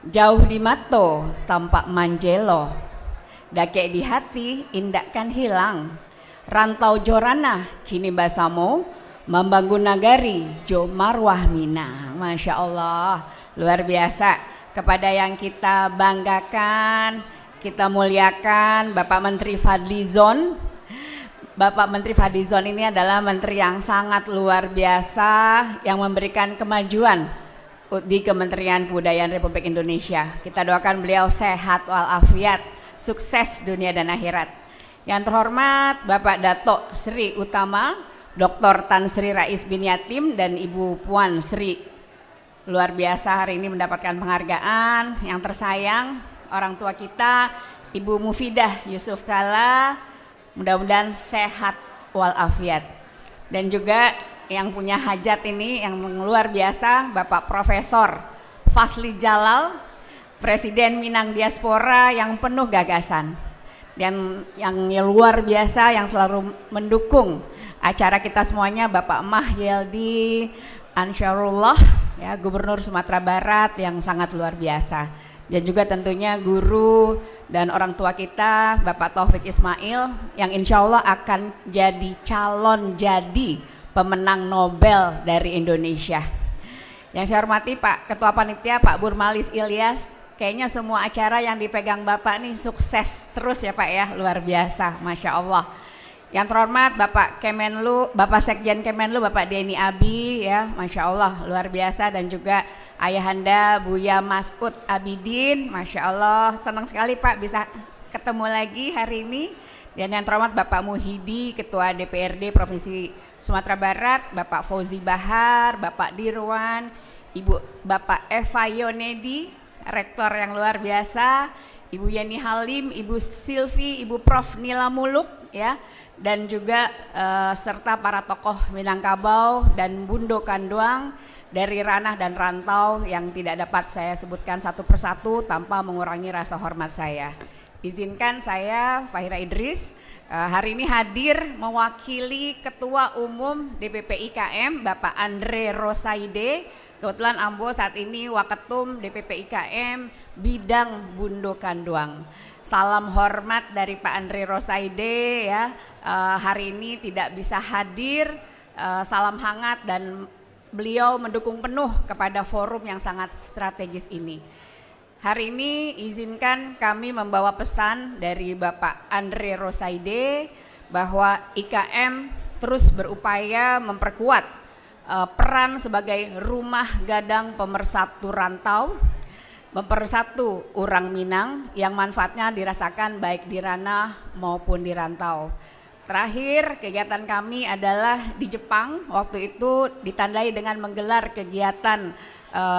Jauh di mato tampak manjelo, dake di hati indakkan hilang. Rantau jorana kini basamo, membangun nagari jo marwah Minang. Masya Allah, luar biasa. Kepada yang kita banggakan, kita muliakan Bapak Menteri Fadlizon. Bapak Menteri Fadlizon ini adalah menteri yang sangat luar biasa, yang memberikan kemajuan di Kementerian Kebudayaan Republik Indonesia. Kita doakan beliau sehat walafiat, sukses dunia dan akhirat. Yang terhormat Bapak Dato Sri Utama, Dr. Tan Sri Rais bin Yatim dan Ibu Puan Sri, luar biasa hari ini mendapatkan penghargaan. Yang tersayang orang tua kita Ibu Mufidah Yusuf Kala, mudah-mudahan sehat walafiat. Dan juga yang punya hajat ini yang luar biasa, Bapak Profesor Fasli Jalal, Presiden Minang Diaspora yang penuh gagasan dan yang luar biasa yang selalu mendukung acara kita semuanya, Bapak Mahyildi Ansyarullah, ya, Gubernur Sumatera Barat yang sangat luar biasa. Dan juga tentunya guru dan orang tua kita Bapak Taufik Ismail yang insya Allah akan jadi pemenang Nobel dari Indonesia. Yang saya hormati Pak Ketua Panitia Pak Burmalis Ilyas, kayaknya semua acara yang dipegang Bapak nih sukses terus ya Pak ya, luar biasa, Masya Allah. Yang terhormat Bapak Kemenlu, Bapak Sekjen Kemenlu Bapak Denny Abi, ya, Masya Allah luar biasa. Dan juga Ayahanda Buya Masud Abidin, Masya Allah, senang sekali Pak bisa ketemu lagi hari ini. Dan yang terhormat Bapak Muhidi, Ketua DPRD Provinsi Sumatera Barat, Bapak Fauzi Bahar, Bapak Dirwan, Bapak Eva Yonedi, Rektor yang luar biasa, Ibu Yani Halim, Ibu Silvi, Ibu Prof Nila Muluk, ya, dan juga serta para tokoh Minangkabau dan Bundo Kanduang dari ranah dan rantau yang tidak dapat saya sebutkan satu persatu tanpa mengurangi rasa hormat saya. Izinkan saya Fahira Idris hari ini hadir mewakili Ketua Umum DPP IKM Bapak Andre Rosaide. Kebetulan Ambo saat ini Waketum DPP IKM bidang Bundo Kanduang. Salam hormat dari Pak Andre Rosaide, ya, hari ini tidak bisa hadir, salam hangat dan beliau mendukung penuh kepada forum yang sangat strategis ini. Hari ini izinkan kami membawa pesan dari Bapak Andre Rosaide bahwa IKM terus berupaya memperkuat peran sebagai rumah gadang pemersatu rantau, mempersatu orang Minang yang manfaatnya dirasakan baik di ranah maupun di rantau. Terakhir kegiatan kami adalah di Jepang, waktu itu ditandai dengan menggelar kegiatan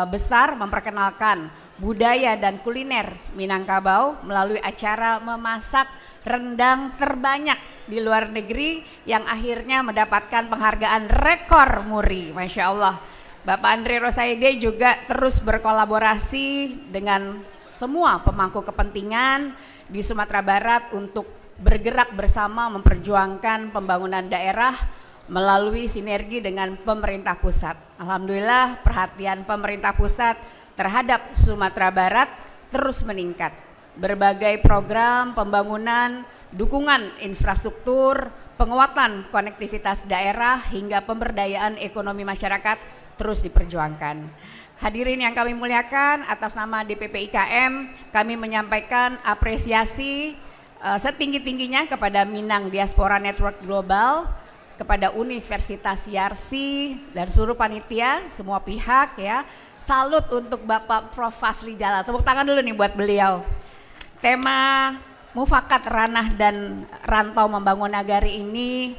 besar memperkenalkan budaya dan kuliner Minangkabau melalui acara memasak rendang terbanyak di luar negeri yang akhirnya mendapatkan penghargaan rekor muri, Masya Allah. Bapak Andre Rosaide juga terus berkolaborasi dengan semua pemangku kepentingan di Sumatera Barat untuk bergerak bersama memperjuangkan pembangunan daerah melalui sinergi dengan pemerintah pusat. Alhamdulillah perhatian pemerintah pusat terhadap Sumatera Barat terus meningkat. Berbagai program pembangunan, dukungan infrastruktur, penguatan konektivitas daerah hingga pemberdayaan ekonomi masyarakat terus diperjuangkan. Hadirin yang kami muliakan, atas nama DPP IKM kami menyampaikan apresiasi setinggi-tingginya kepada Minang Diaspora Network Global, kepada Universitas Yarsi dan seluruh panitia, semua pihak, ya. Salut untuk Bapak Prof Fasli Jalal. Tepuk tangan dulu nih buat beliau. Tema Mufakat Ranah dan Rantau Membangun Nagari ini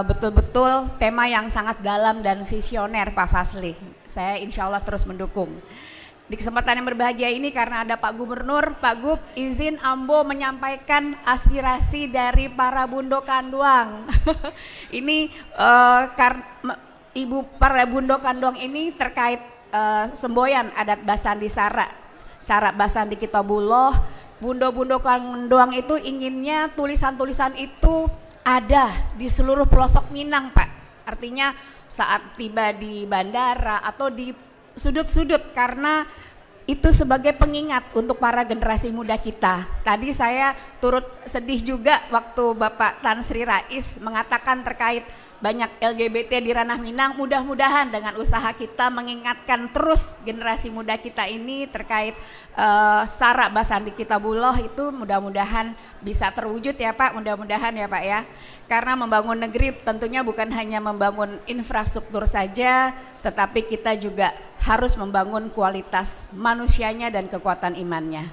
betul-betul tema yang sangat dalam dan visioner Pak Fasli. Saya insya Allah terus mendukung. Di kesempatan yang berbahagia ini karena ada Pak Gubernur, Pak Gub, izin Ambo menyampaikan aspirasi dari para Bundo Kanduang. Ini Ibu para Bundo Kanduang ini terkait semboyan adat Basandi Sara Basandi Kitobuloh. Bundo-bundo Kanduang itu inginnya tulisan-tulisan itu ada di seluruh pelosok Minang, Pak. Artinya saat tiba di bandara atau di sudut-sudut, karena itu sebagai pengingat untuk para generasi muda kita. Tadi saya turut sedih juga waktu Bapak Tan Sri Rais mengatakan terkait banyak LGBT di ranah Minang. Mudah-mudahan dengan usaha kita mengingatkan terus generasi muda kita ini terkait Sara Basandi Kitabullah itu mudah-mudahan bisa terwujud ya Pak, mudah-mudahan ya Pak ya. Karena membangun negeri tentunya bukan hanya membangun infrastruktur saja, tetapi kita juga harus membangun kualitas manusianya dan kekuatan imannya.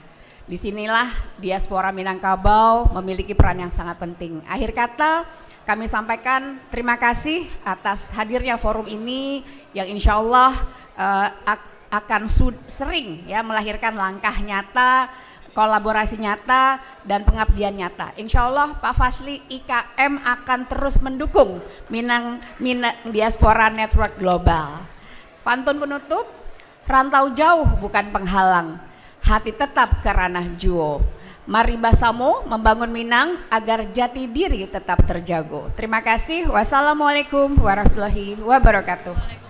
Disinilah diaspora Minangkabau memiliki peran yang sangat penting. Akhir kata kami sampaikan terima kasih atas hadirnya forum ini yang insya Allah akan sering ya melahirkan langkah nyata, kolaborasi nyata dan pengabdian nyata. Insya Allah Pak Fazly IKM akan terus mendukung Minang Diaspora Network Global. Pantun penutup, rantau jauh bukan penghalang, hati tetap ke ranah Juo. Mari bersama membangun Minang agar jati diri tetap terjaga. Terima kasih. Wassalamualaikum warahmatullahi wabarakatuh.